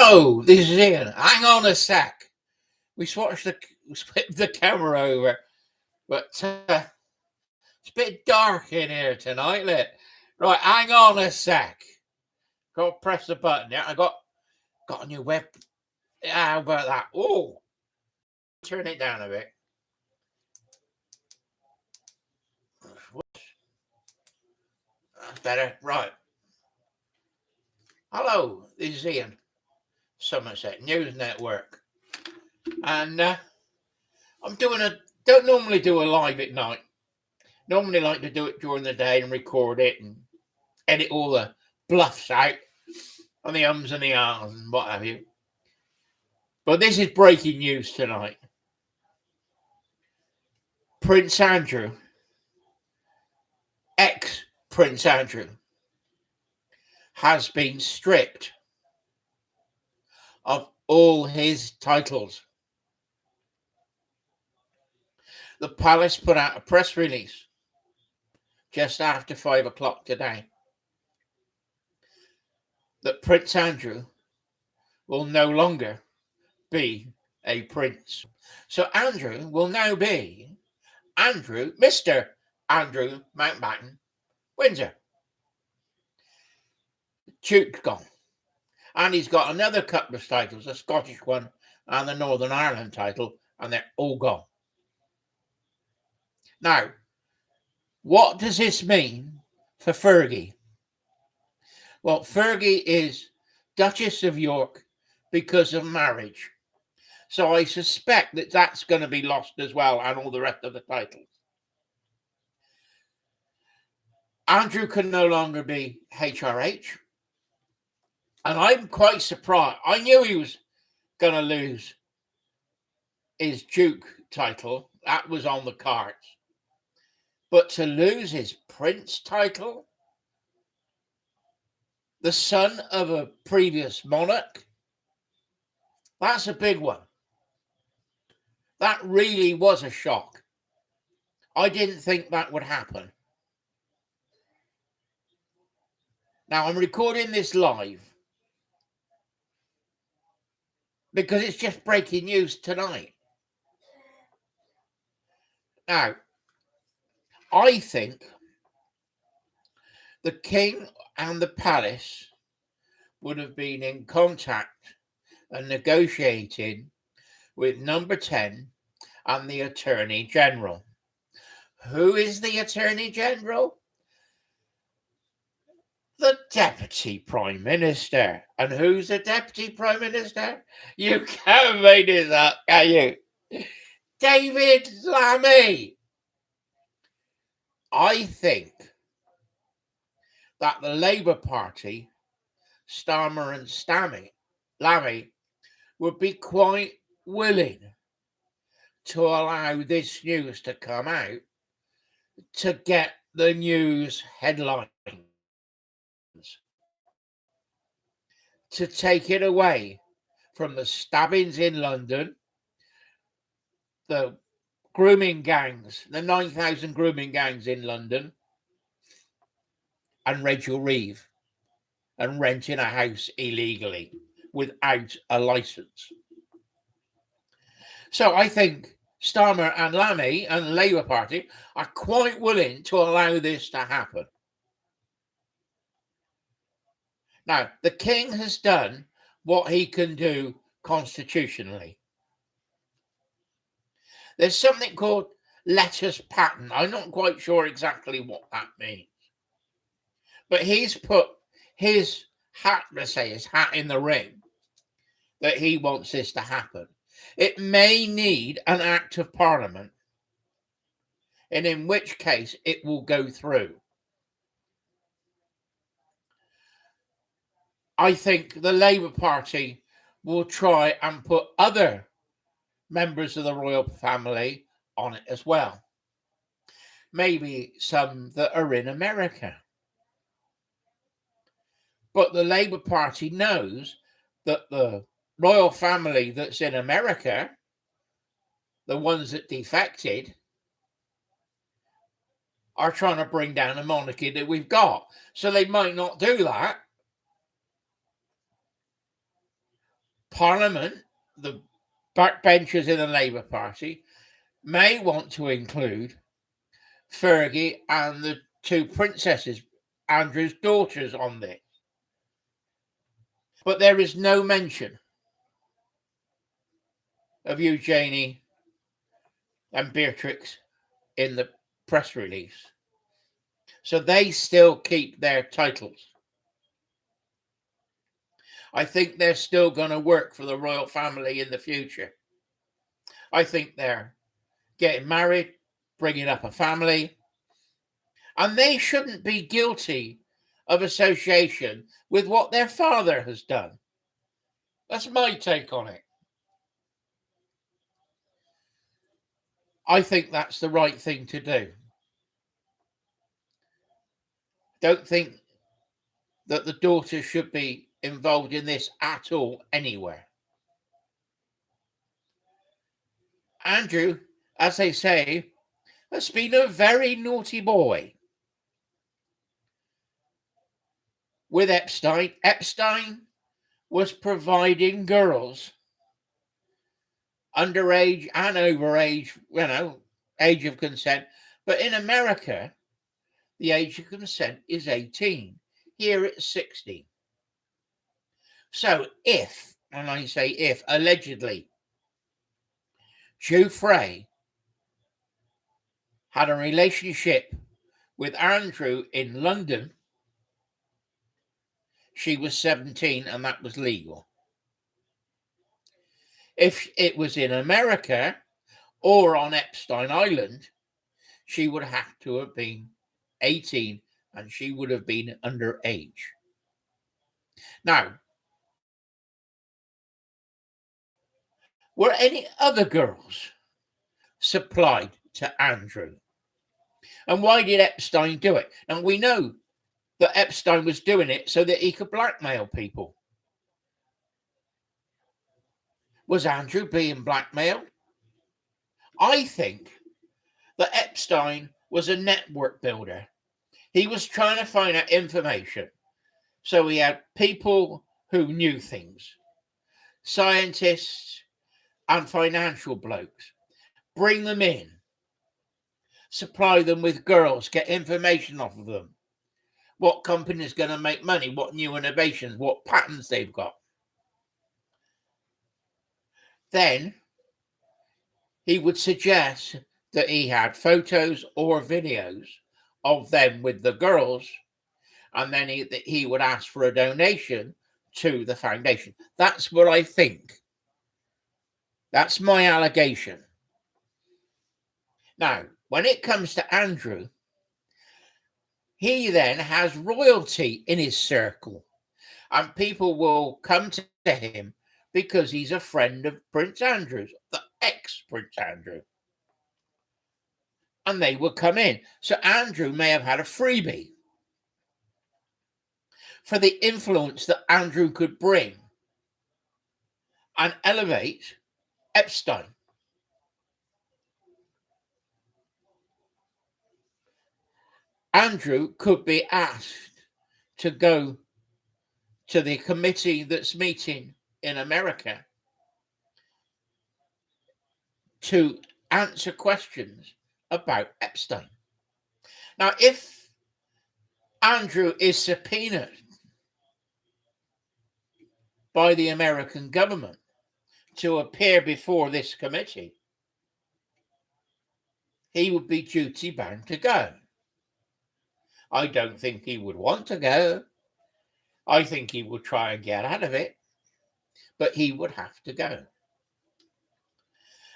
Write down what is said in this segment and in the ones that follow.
Hello, this is Ian. Hang on a sec. We switched the camera over, but it's a bit dark in here tonight. Look. Right, hang on a sec. Got to press the button. Yeah, I got a new web. How about that? Oh, turn it down a bit. That's better. Right. Hello, this is Ian. Somerset News Network, and don't normally do a live at night. Normally like to do it during the day and record it and edit all the bluffs out and the ums and the ahs and what have you. But this is breaking news tonight. Prince Andrew, ex-Prince Andrew, has been stripped of all his titles. The palace put out a press release just after 5 o'clock today that Prince Andrew will no longer be a prince. So Andrew will now be Mr. Andrew Mountbatten Windsor. Duke's gone. And he's got another couple of titles, a Scottish one and the Northern Ireland title, and they're all gone. Now, what does this mean for Fergie? Well, Fergie is Duchess of York because of marriage. So I suspect that that's going to be lost as well, and all the rest of the titles. Andrew can no longer be HRH. And I'm quite surprised. I knew he was going to lose his Duke title. That was on the cards. But to lose his Prince title, the son of a previous monarch, that's a big one. That really was a shock. I didn't think that would happen. Now, I'm recording this live because it's just breaking news tonight. Now, I think the king and the palace would have been in contact and negotiating with number 10 and the Attorney General. Who is the Attorney General? The Deputy Prime Minister. And who's the Deputy Prime Minister? You can't make this up, can you? David Lammy. I think that the Labour Party, Starmer and Lammy, would be quite willing to allow this news to come out to get the news headlines, to take it away from the stabbings in London, the grooming gangs, the 9,000 grooming gangs in London, and Rachel Reeve, and renting a house illegally without a license. So I think Starmer and Lammy and the Labour Party are quite willing to allow this to happen. Now, the king has done what he can do constitutionally. There's something called letters patent. I'm not quite sure exactly what that means. But he's put his hat, let's say, his hat in the ring that he wants this to happen. It may need an act of parliament, and in which case it will go through. I think the Labour Party will try and put other members of the royal family on it as well. Maybe some that are in America. But the Labour Party knows that the royal family that's in America, the ones that defected, are trying to bring down the monarchy that we've got. So they might not do that. Parliament, the backbenchers in the Labour Party, may want to include Fergie and the two princesses, Andrew's daughters, on this. But there is no mention of Eugenie and Beatrix in the press release. So they still keep their titles. I think they're still going to work for the royal family in the future. I think they're getting married, bringing up a family, and they shouldn't be guilty of association with what their father has done. That's my take on it. I think that's the right thing to do. Don't think that the daughter should be involved in this at all anywhere. Andrew, as they say, has been a very naughty boy. With Epstein, Epstein was providing girls, underage and overage, age of consent. But in America, the age of consent is 18. Here it's 16. So if, and I say if, allegedly, Giuffre had a relationship with Andrew in London, she was 17 and that was legal. If it was in America or on Epstein Island, she would have to have been 18 and she would have been underage. Now, were any other girls supplied to Andrew? And why did Epstein do it? And we know that Epstein was doing it so that he could blackmail people. Was Andrew being blackmailed? I think that Epstein was a network builder. He was trying to find out information. So he had people who knew things, scientists and financial blokes, bring them in, supply them with girls, get information off of them. What company's going to make money, what new innovations, what patents they've got. Then he would suggest that he had photos or videos of them with the girls, and then he would ask for a donation to the foundation. That's what I think. That's my allegation. Now, when it comes to Andrew, he then has royalty in his circle, and people will come to him because he's a friend of Prince Andrew, the ex-Prince Andrew. And they will come in. So Andrew may have had a freebie for the influence that Andrew could bring and elevate Epstein. Andrew could be asked to go to the committee that's meeting in America to answer questions about Epstein. Now, if Andrew is subpoenaed by the American government to appear before this committee, he would be duty bound to go. I don't think he would want to go. I think he would try and get out of it, but he would have to go.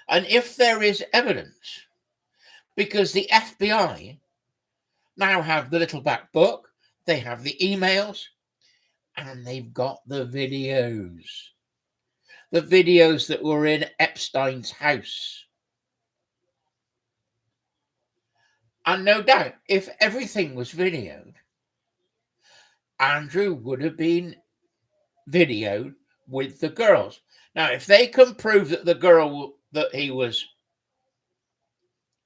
And if there is evidence, because the FBI now have the little black book, they have the emails, and they've got the videos that were in Epstein's house. And no doubt, if everything was videoed, Andrew would have been videoed with the girls. Now, if they can prove that the girl that he was,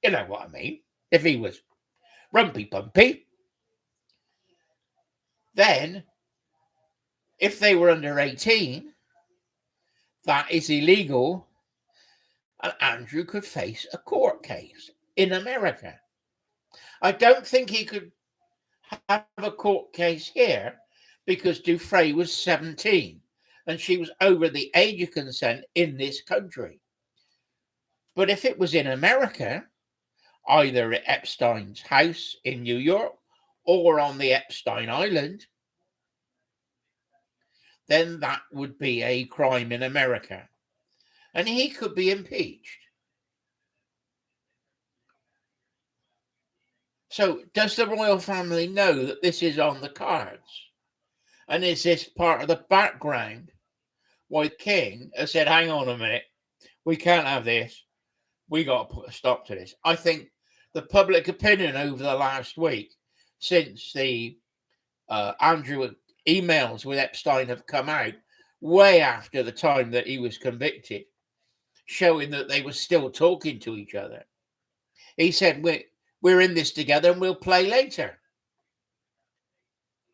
you know what I mean, if he was rumpy pumpy, then if they were under 18, that is illegal, and Andrew could face a court case in America. I don't think he could have a court case here because Dufresne was 17 and she was over the age of consent in this country. But if it was in America, either at Epstein's house in New York or on the Epstein Island, then that would be a crime in America. And he could be impeached. So does the royal family know that this is on the cards? And is this part of the background why the king has said, hang on a minute, we can't have this. We got to put a stop to this. I think the public opinion over the last week, since the Andrew emails with Epstein have come out, way after the time that he was convicted, showing that they were still talking to each other. He said, we're in this together and we'll play later.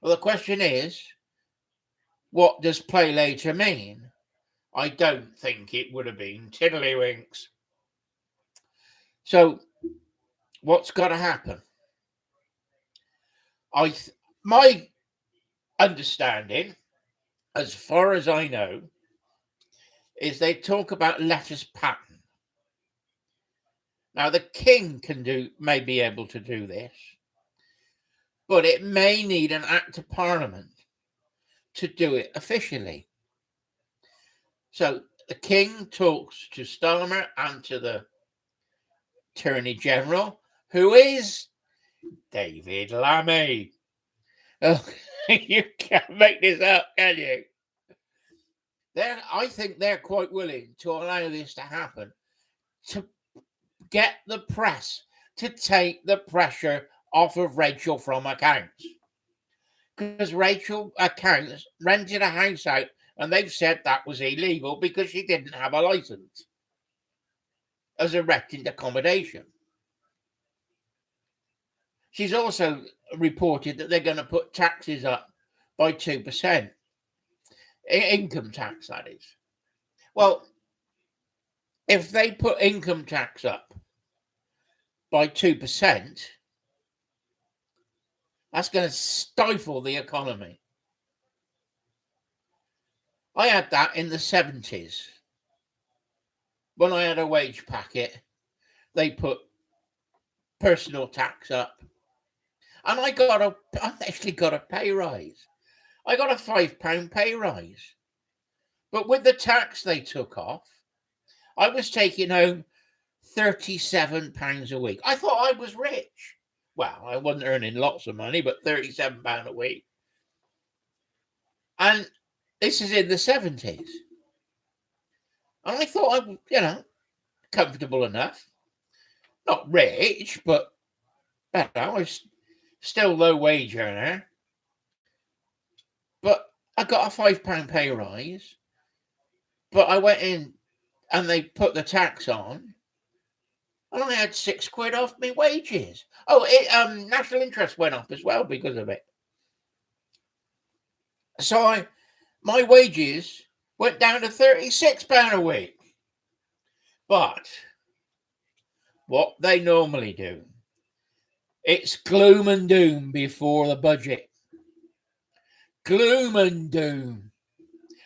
Well, the question is, what does play later mean? I don't think it would have been tiddlywinks. So what's got to happen? My understanding, as far as I know, is they talk about letters patent. Now the king may be able to do this, but it may need an act of parliament to do it officially. So the king talks to Starmer and to the Attorney General, who is David Lammy. Oh, you can't make this up, can you? I think they're quite willing to allow this to happen, to get the press to take the pressure off of Rachel from accounts. Because Rachel accounts rented a house out and they've said that was illegal because she didn't have a license as a rented accommodation. She's also reported that they're going to put taxes up by 2%. Income tax, that is. Well, if they put income tax up by 2%, that's going to stifle the economy. I had that in the 70s. When I had a wage packet, they put personal tax up. And I actually got a pay rise. I got a £5 pay rise. But with the tax they took off, I was taking home £37 a week. I thought I was rich. Well, I wasn't earning lots of money, but £37 a week. And this is in the 70s. And I thought I, comfortable enough. Not rich, but I was still low wage earner. But I got a £5 pay rise. But I went in and they put the tax on. And I had £6 off my wages. Oh, national interest went up as well because of it. So my wages went down to £36 a week. But what they normally do, it's gloom and doom before the budget. Gloom and doom.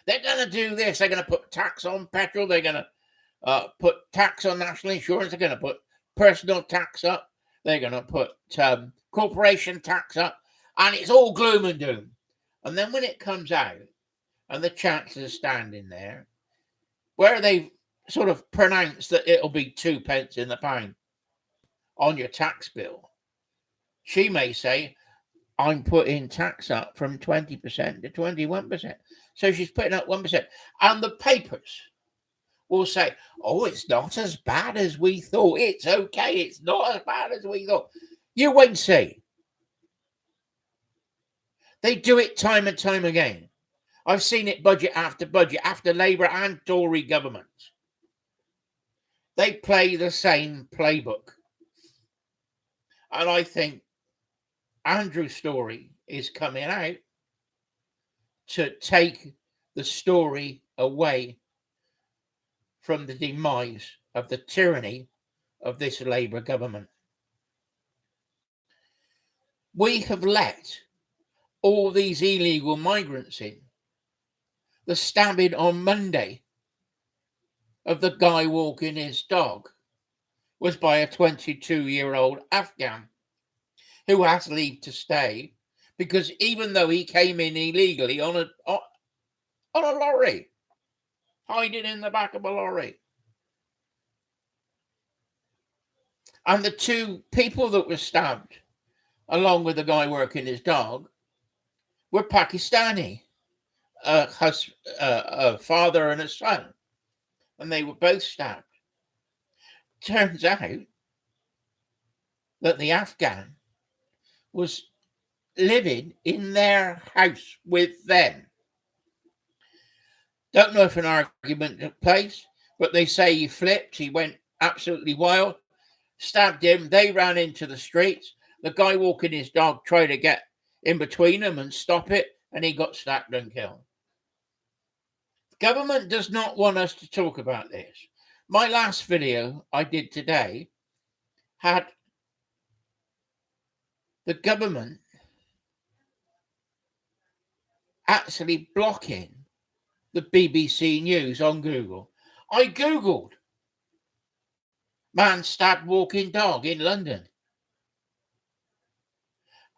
They're going to do this. They're going to put tax on petrol. They're going to put tax on national insurance. They're going to put personal tax up. They're going to put corporation tax up. And it's all gloom and doom. And then when it comes out and the chancellor's standing there, where they've sort of pronounced that it'll be 2 pence in the pound on your tax bill, she may say, I'm putting tax up from 20% to 21%. So she's putting up 1%. And the papers will say, oh, it's not as bad as we thought. It's okay. It's not as bad as we thought. You wait and see. They do it time and time again. I've seen it budget after Labour and Tory governments. They play the same playbook. And I think Andrew's story is coming out to take the story away from the demise of the tyranny of this Labour government. We have let all these illegal migrants in. The stabbing on Monday of the guy walking his dog was by a 22-year-old Afghan who has leave to stay because even though he came in illegally on a lorry, hiding in the back of a lorry. And the two people that were stabbed, along with the guy working his dog, were Pakistani, a father and a son. And they were both stabbed. Turns out that the Afghan was living in their house with them. Don't know if an argument took place, but they say he flipped. He went absolutely wild, stabbed him. They ran into the streets. The guy walking his dog tried to get in between them and stop it, and he got stabbed and killed. The government does not want us to talk about this. My last video I did today had the government actually blocking the BBC News on Google. I Googled man stabbed walking dog in London.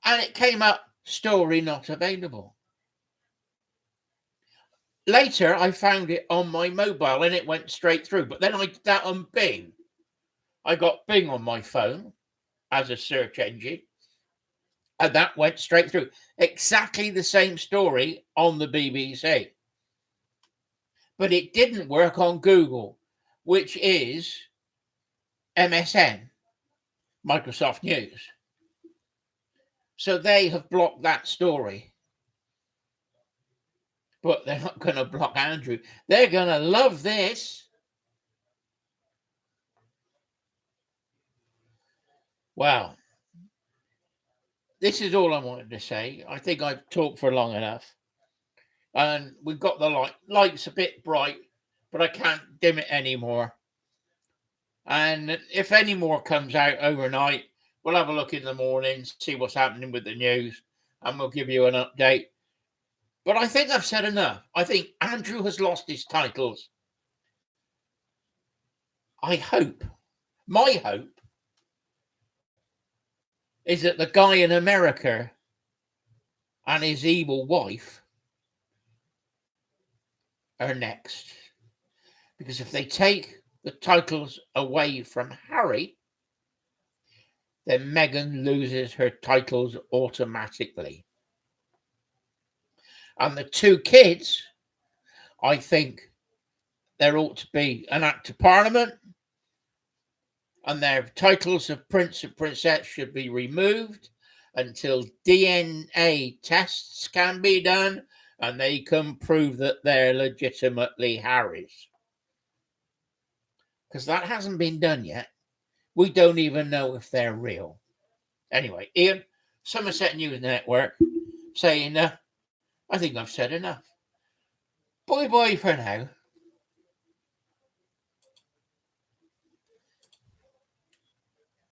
And it came up, story not available. Later, I found it on my mobile and it went straight through. But then I did that on Bing. I got Bing on my phone as a search engine. And that went straight through. Exactly the same story on the BBC. But it didn't work on Google, which is MSN, Microsoft News. So they have blocked that story. But they're not going to block Andrew. They're going to love this. Well, this is all I wanted to say. I think I've talked for long enough. And we've got the lights a bit bright, but I can't dim it anymore. And if any more comes out overnight, we'll have a look in the morning, see what's happening with the news, and we'll give you an update. But I think I've said enough. I think Andrew has lost his titles. I hope, my hope, is that the guy in America and his evil wife are next. Because if they take the titles away from Harry, then Meghan loses her titles automatically. And the two kids, I think there ought to be an act of parliament and their titles of prince and princess should be removed until DNA tests can be done and they can prove that they're legitimately Harry's. Because that hasn't been done yet. We don't even know if they're real. Anyway, Ian, Somerset News Network, saying, I think I've said enough. Bye-bye for now.